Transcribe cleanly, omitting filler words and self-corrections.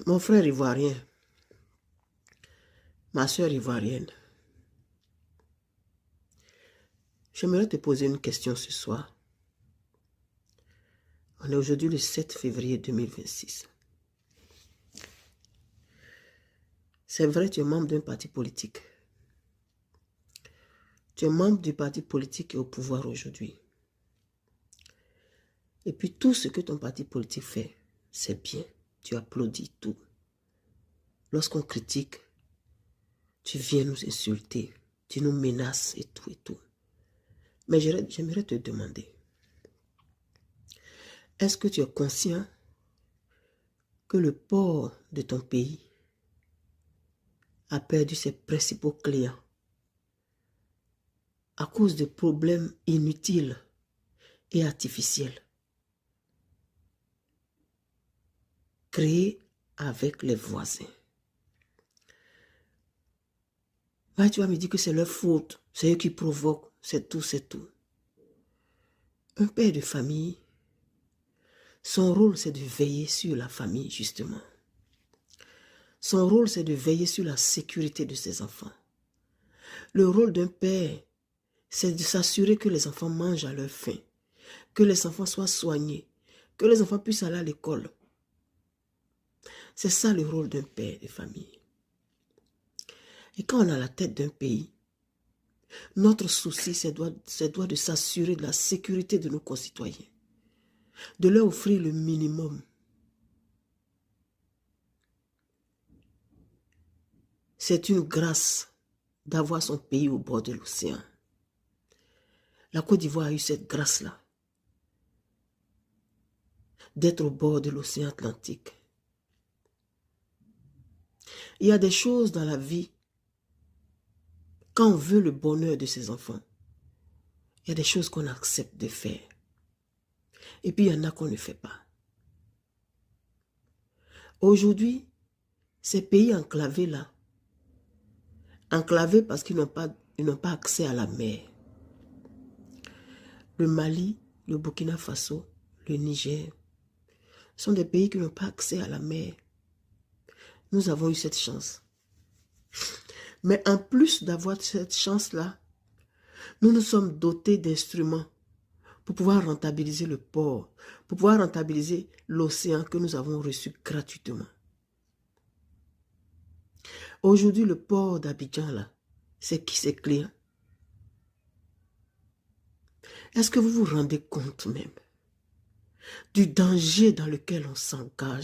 Mon frère ivoirien, ma soeur ivoirienne, j'aimerais te poser une question ce soir. On est aujourd'hui le 7 février 2026. C'est vrai, tu es membre d'un parti politique. Tu es membre du parti politique qui est au pouvoir aujourd'hui. Et puis tout ce que ton parti politique fait, c'est bien. Tu applaudis tout. Lorsqu'on critique, tu viens nous insulter. Tu nous menaces et tout et tout. Mais j'aimerais te demander, est-ce que tu es conscient que le port de ton pays a perdu ses principaux clients à cause de problèmes inutiles et artificiels créés avec les voisins? Ouais, tu vas me dire que c'est leur faute, c'est eux qui provoquent, c'est tout, c'est tout. Un père de famille, son rôle c'est de veiller sur la famille justement. Son rôle c'est de veiller sur la sécurité de ses enfants. Le rôle d'un père, c'est de s'assurer que les enfants mangent à leur faim, que les enfants soient soignés, que les enfants puissent aller à l'école. C'est ça le rôle d'un père de famille. Et quand on a la tête d'un pays, notre souci, c'est de s'assurer de la sécurité de nos concitoyens, de leur offrir le minimum. C'est une grâce d'avoir son pays au bord de l'océan. La Côte d'Ivoire a eu cette grâce-là, d'être au bord de l'océan Atlantique. Il y a des choses dans la vie, quand on veut le bonheur de ses enfants, il y a des choses qu'on accepte de faire. Et puis il y en a qu'on ne fait pas. Aujourd'hui, ces pays enclavés-là, enclavés parce qu'ils n'ont pas accès à la mer. Le Mali, le Burkina Faso, le Niger, sont des pays qui n'ont pas accès à la mer. Nous avons eu cette chance. Mais en plus d'avoir cette chance-là, nous nous sommes dotés d'instruments pour pouvoir rentabiliser le port, pour pouvoir rentabiliser l'océan que nous avons reçu gratuitement. Aujourd'hui, le port d'Abidjan, là, c'est qui ses clients? Est-ce que vous vous rendez compte même du danger dans lequel on s'engage